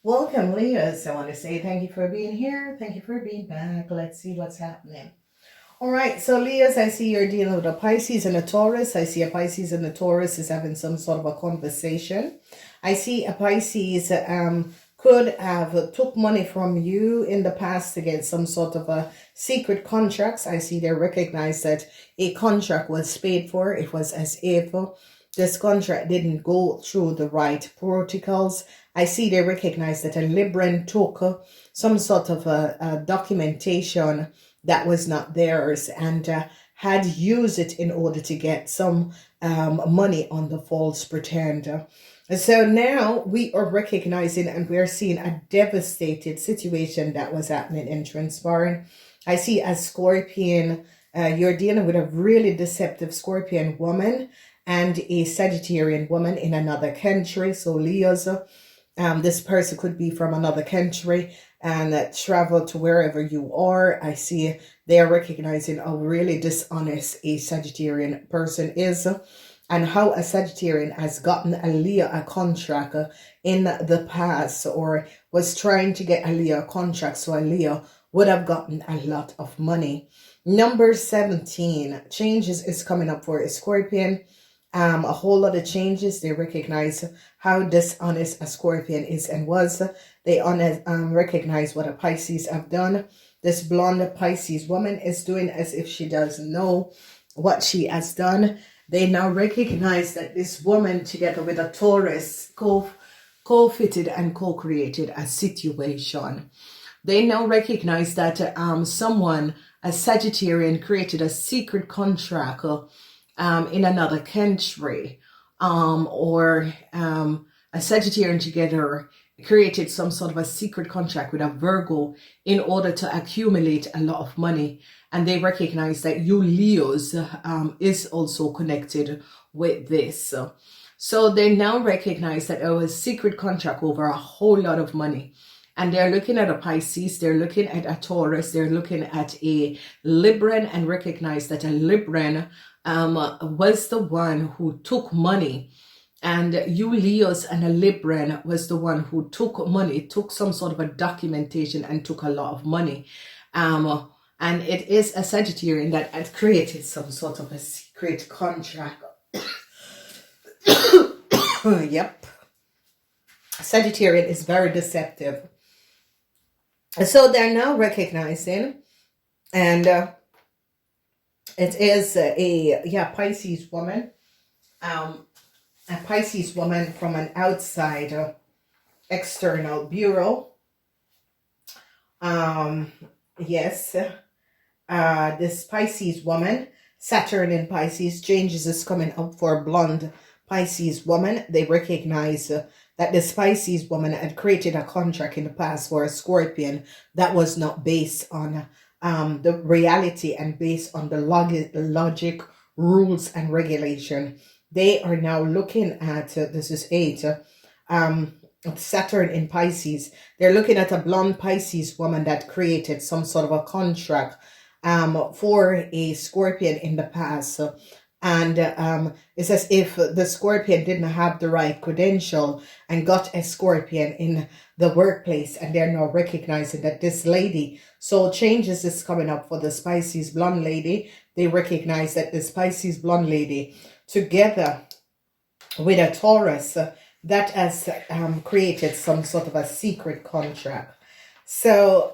Welcome, Leahs. I want to say thank you for being here. Thank you for being back. Let's see what's happening. All right, so Leahs, I see you're dealing with a Pisces and a Taurus. I see a Pisces and a Taurus is having some sort of a conversation. I see a Pisces could have took money from you in the past to get some sort of a secret contracts. I see they recognize that a contract was paid for. It was as if this contract didn't go through the right protocols. I see they recognize that a Libran took some sort of a documentation that was not theirs and had used it in order to get some money on the false pretender. So now we are recognizing and we're seeing a devastated situation that was happening and transpiring. I see a Scorpion, you're dealing with a really deceptive Scorpion woman and a Sagittarian woman in another country. So Leo's, this person could be from another country and travel to wherever you are. I see they are recognizing how really dishonest a Sagittarian person is and how a Sagittarian has gotten a Leo a contract in the past or was trying to get a Leo a contract. So a Leo would have gotten a lot of money. Number 17, changes is coming up for a Scorpion. A whole lot of changes. They recognize how dishonest a Scorpion is and was. They recognize what a Pisces have done. This blonde Pisces woman is doing as if she doesn't know what she has done. They now recognize that this woman, together with a Taurus, co-fitted and co-created a situation. They now recognize that someone, a Sagittarian, created a secret contract in another country, or a Sagittarian together created some sort of a secret contract with a Virgo in order to accumulate a lot of money. And they recognize that you Leos is also connected with this. So they now recognize that there was a secret contract over a whole lot of money. And they're looking at a Pisces, they're looking at a Taurus, they're looking at a Libran and recognize that a Libran was the one who took money. And you Leos and a Libran was the one who took money, took some sort of a documentation and took a lot of money. And it is a Sagittarian that had created some sort of a secret contract. Yep. Sagittarian is very deceptive. So they're now recognizing, and it is a Pisces woman, a Pisces woman from an outside external bureau. Yes, this Pisces woman, Saturn in Pisces, changes is coming up for blonde Pisces woman. They recognize that this Pisces woman had created a contract in the past for a Scorpion that was not based on the reality and based on the logic, rules, and regulation. They are now looking at, this is 8, Saturn in Pisces. They're looking at a blonde Pisces woman that created some sort of a contract for a Scorpion in the past. And it's as if the Scorpion didn't have the right credential and got a Scorpion in the workplace. And they're now recognizing that this lady, so changes is coming up for the Pisces blonde lady. They recognize that this Pisces blonde lady, together with a Taurus, that has created some sort of a secret contract. So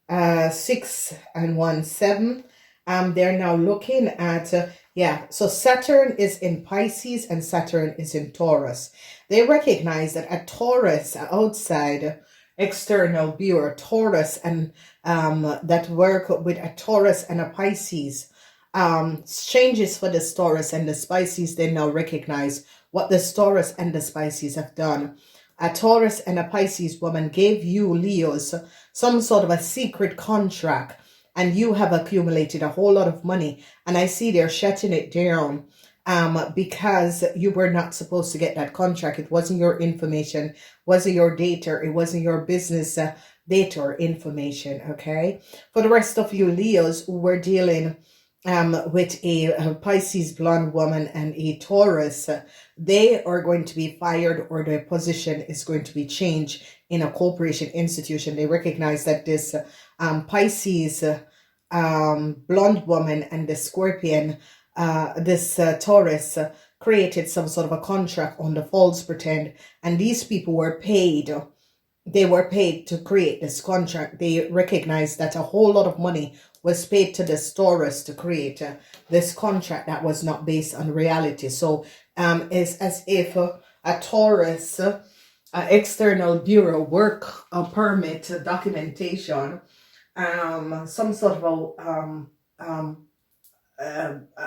6 and 1, 7. They're now looking at, so Saturn is in Pisces and Saturn is in Taurus. They recognize that a Taurus outside external bureau, Taurus, and that work with a Taurus and a Pisces, changes for the Taurus and the Pisces. They now recognize what the Taurus and the Pisces have done. A Taurus and a Pisces woman gave you Leos some sort of a secret contract, and you have accumulated a whole lot of money. And I see they're shutting it down because you were not supposed to get that contract. It wasn't your information, wasn't your data, it wasn't your business data or information, okay? For the rest of you Leos who were dealing with a Pisces blonde woman and a Taurus, they are going to be fired or their position is going to be changed in a corporation institution. They recognize that this Pisces blonde woman and the Scorpion, this Taurus, created some sort of a contract on the false pretend, and these people were paid. They were paid to create this contract. They recognized that a whole lot of money was paid to the Taurus to create this contract that was not based on reality. So it's as if a Taurus external bureau work permit documentation, some sort of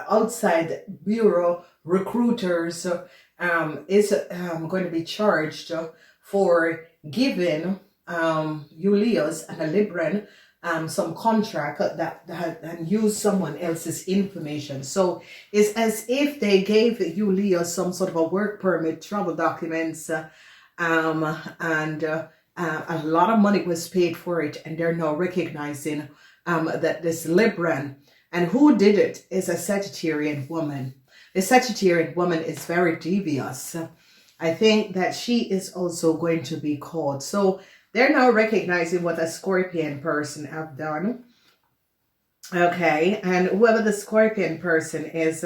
outside bureau recruiters is going to be charged for giving you Leos and a Libran some contract that and use someone else's information. So it's as if they gave you Leos some sort of a work permit, travel documents, and a lot of money was paid for it, and they're now recognizing that this Libran, and who did it, is a Sagittarian woman. The Sagittarian woman is very devious. I think that she is also going to be caught. So they're now recognizing what a Scorpion person have done. Okay, and whoever the Scorpion person is,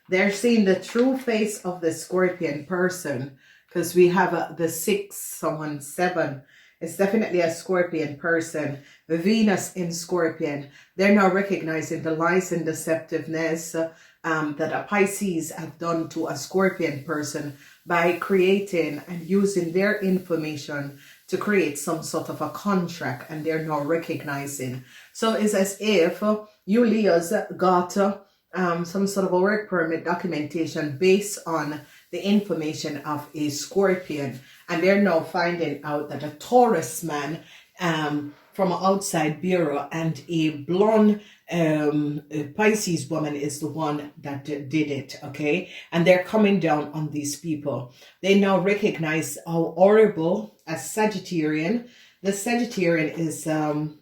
they're seeing the true face of the Scorpion person, because we have the 6, someone 7. It's definitely a Scorpion person. Venus in Scorpion. They're now recognizing the lies and deceptiveness that a Pisces have done to a Scorpion person by creating and using their information to create some sort of a contract, and they're now recognizing. So it's as if you Leos got some sort of a work permit documentation based on the information of a Scorpion, and they're now finding out that a Taurus man from an outside bureau and a blonde Pisces woman is the one that did it, okay? And they're coming down on these people. They now recognize how horrible a Sagittarian. The Sagittarian is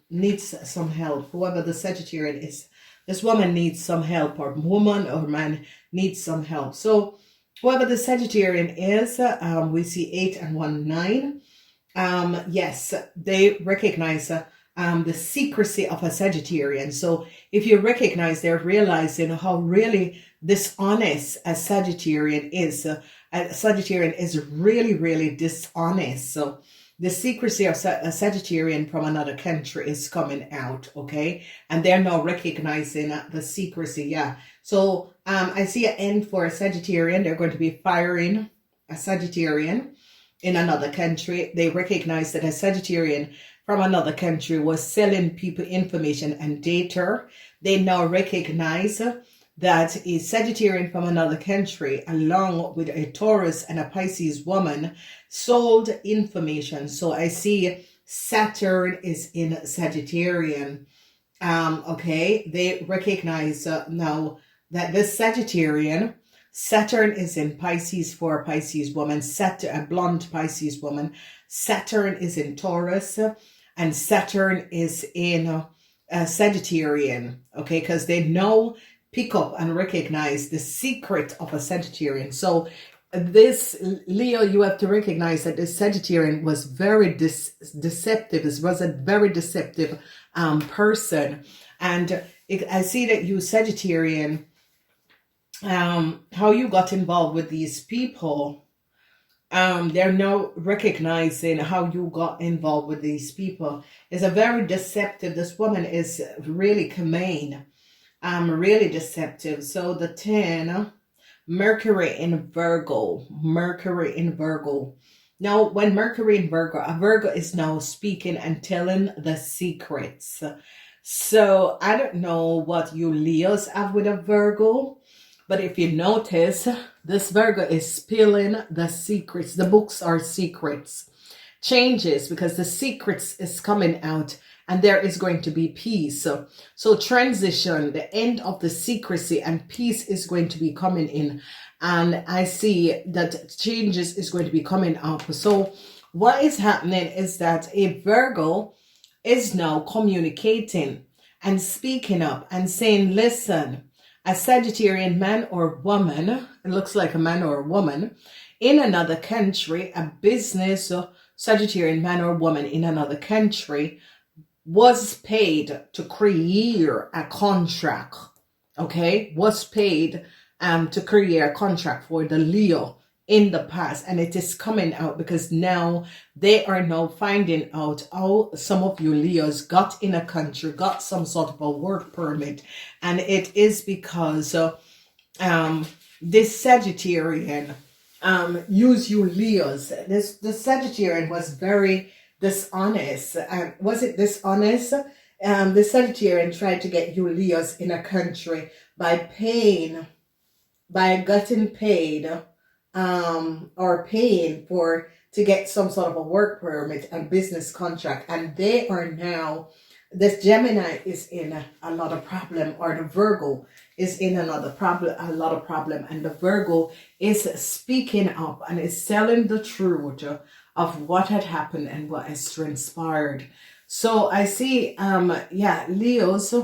needs some help. Whoever the Sagittarian is, this woman needs some help, or woman or man needs some help. So whoever the Sagittarian is, we see 8 and 1, 9. Yes, they recognize the secrecy of a Sagittarian. So if you recognize, they're realizing how really dishonest a Sagittarian is. A Sagittarian is really, really dishonest. So the secrecy of a Sagittarian from another country is coming out, okay? And they're now recognizing the secrecy, yeah. So I see an end for a Sagittarian. They're going to be firing a Sagittarian in another country. They recognize that a Sagittarian from another country was selling people information and data. They now recognize that a Sagittarian from another country, along with a Taurus and a Pisces woman, sold information. So I see Saturn is in Sagittarian. Okay, they recognize now that this Sagittarian, Saturn is in Pisces for a Pisces woman, a blonde Pisces woman. Saturn is in Taurus, and Saturn is in Sagittarian, okay, because they know, pick up and recognize the secret of a Sagittarian. So this, Leo, you have to recognize that this Sagittarian was very deceptive. It was a very deceptive person. And I see that you Sagittarian, how you got involved with these people, they're now recognizing how you got involved with these people. It's a very deceptive, this woman is really cunning, really deceptive. So the 10, Mercury in Virgo, Mercury in Virgo. Now, when Mercury in Virgo, a Virgo is now speaking and telling the secrets. So I don't know what you Leos have with a Virgo, but if you notice, this Virgo is spilling the secrets. The books are secrets. Changes, because the secrets is coming out, and there is going to be peace. So transition, the end of the secrecy, and peace is going to be coming in. And I see that changes is going to be coming up. So what is happening is that a Virgo is now communicating and speaking up and saying, listen, a Sagittarian man or woman, it looks like a man or a woman, in another country, a business Sagittarian man or woman in another country was paid to create a contract, okay, was paid to create a contract for the Leo in the past, and it is coming out because now they are now finding out how some of you Leos got in a country, got some sort of a work permit, and it is because this Sagittarian use you Leos. The Sagittarian was very dishonest. Was it dishonest? The Sagittarian tried to get you Leos in a country by getting paid or paying for to get some sort of a work permit and business contract, and they are now, this Gemini is in a lot of problem, or the Virgo is in a lot of problem, and the Virgo is speaking up and is telling the truth of what had happened and what has transpired. So I see, Leos,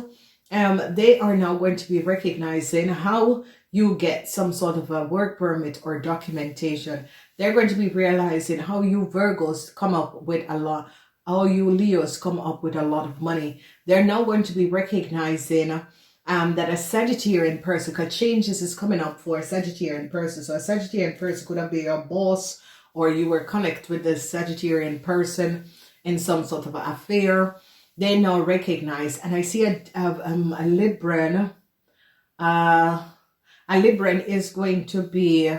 they are now going to be recognizing how you get some sort of a work permit or documentation. They're going to be realizing how you Virgos come up with a lot, how you Leos come up with a lot of money. They're now going to be recognizing that a Sagittarian person, because changes is coming up for a Sagittarian person. So a Sagittarian person could have been your boss, or you were connected with this Sagittarian person in some sort of affair. They now recognize, and I see a Libran. A Libran is going to be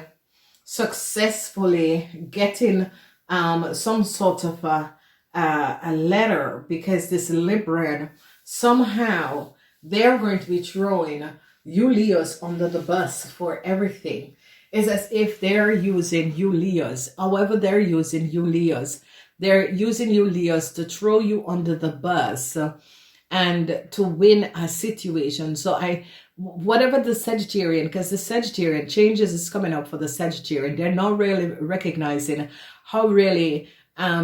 successfully getting some sort of a letter, because this Libran, somehow they're going to be throwing you Leos under the bus for everything. It's as if they're using you Leos, however they're using you Leos. They're using you Leos to throw you under the bus and to win a situation. So whatever the Sagittarian, because the Sagittarian changes is coming up for the Sagittarian, they're not really recognizing how really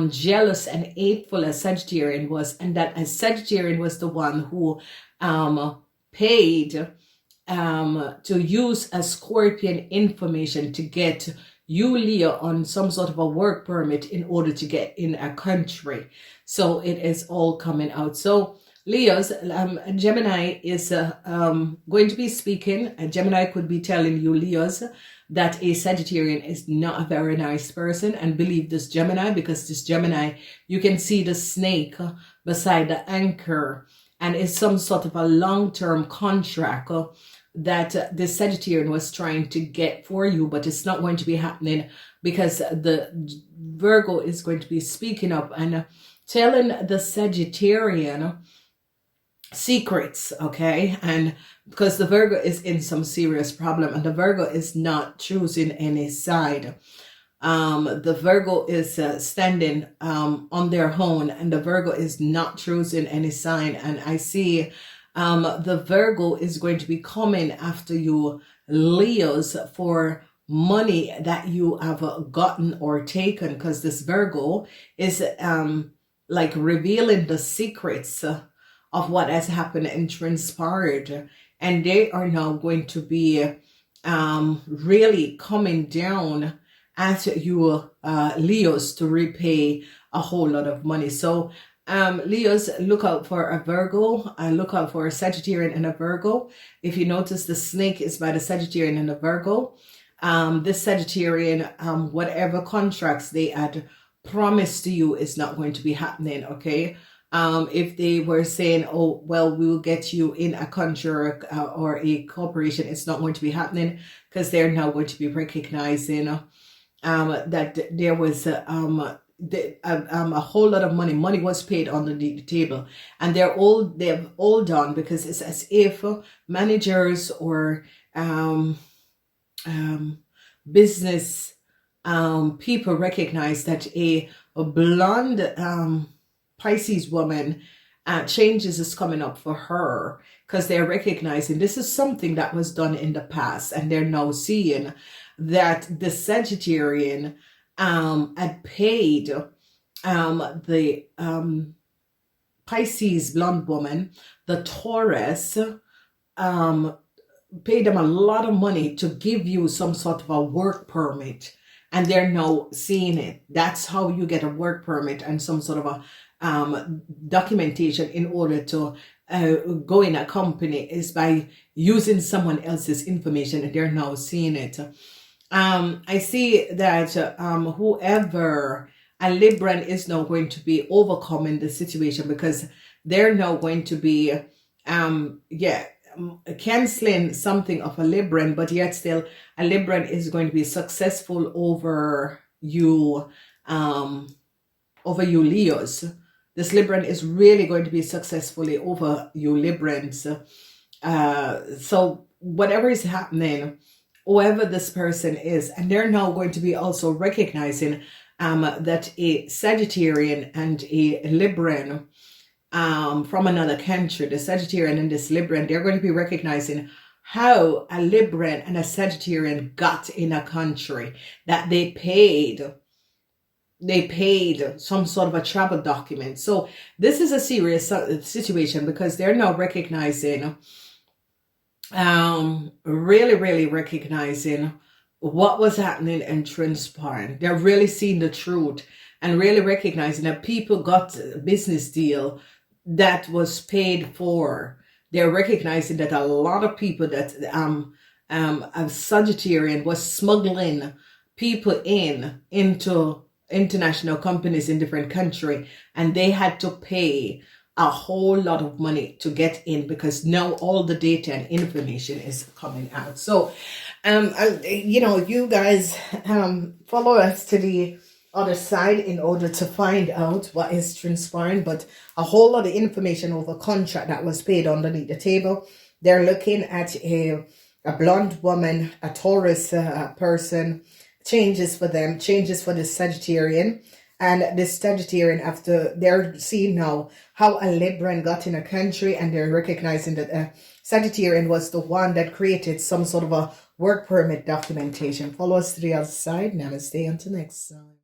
jealous and hateful a Sagittarian was, and that a Sagittarian was the one who paid to use a Scorpion information to get you Leo on some sort of a work permit in order to get in a country. So it is all coming out. So Leos, Gemini is going to be speaking. Gemini could be telling you Leos that a Sagittarian is not a very nice person, and believe this Gemini, because this Gemini, you can see the snake beside the anchor, and it's some sort of a long-term contract that the Sagittarian was trying to get for you, but it's not going to be happening because the Virgo is going to be speaking up and telling the Sagittarian secrets, okay? And because the Virgo is in some serious problem, and the Virgo is not choosing any side. The Virgo is standing on their own, and the Virgo is not choosing any sign. And I see the Virgo is going to be coming after you Leos for money that you have gotten or taken, because this Virgo is like revealing the secrets of what has happened and transpired, and they are now going to be really coming down at you Leos to repay a whole lot of money. So Leos, look out for a Virgo, look out for a Sagittarian and a Virgo. If you notice, the snake is by the Sagittarian and the Virgo. This Sagittarian, whatever contracts they had promised to you is not going to be happening, okay? If they were saying, oh, well, we will get you in a country or a corporation, it's not going to be happening, because they're now going to be recognizing that there was a whole lot of money was paid on the table, and they've all done, because it's as if managers or business people recognize that a blonde Pisces woman changes is coming up for her, because they're recognizing this is something that was done in the past, and they're now seeing that the Sagittarian had paid the Pisces blonde woman, the Taurus paid them a lot of money to give you some sort of a work permit, and they're now seeing it. That's how you get a work permit and some sort of a documentation in order to go in a company, is by using someone else's information, and they're now seeing it. I see that whoever a Libran is now going to be overcoming the situation, because they're now going to be canceling something of a Libran, but yet still a Libran is going to be successful over you Leos. This Libran is really going to be successfully over you Librans. So whatever is happening, whoever this person is, and they're now going to be also recognizing that a Sagittarian and a Libran from another country, the Sagittarian and this Libran, they're going to be recognizing how a Libran and a Sagittarian got in a country, that they paid some sort of a travel document. So this is a serious situation, because they're now recognizing, really recognizing what was happening and transpiring. They're really seeing the truth and really recognizing that people got a business deal that was paid for. They're recognizing that a lot of people that a Sagittarian was smuggling people into international companies in different countries, and they had to pay a whole lot of money to get in, because now all the data and information is coming out. So you guys follow us to the other side in order to find out what is transpiring. But a whole lot of information over contract that was paid underneath the table. They're looking at a blonde woman, a Taurus person. Changes for them, changes for the Sagittarian. And this Sagittarian, after they're seeing now how a Libran got in a country, and they're recognizing that a Sagittarian was the one that created some sort of a work permit documentation. Follow us to the other side. Namaste until next time.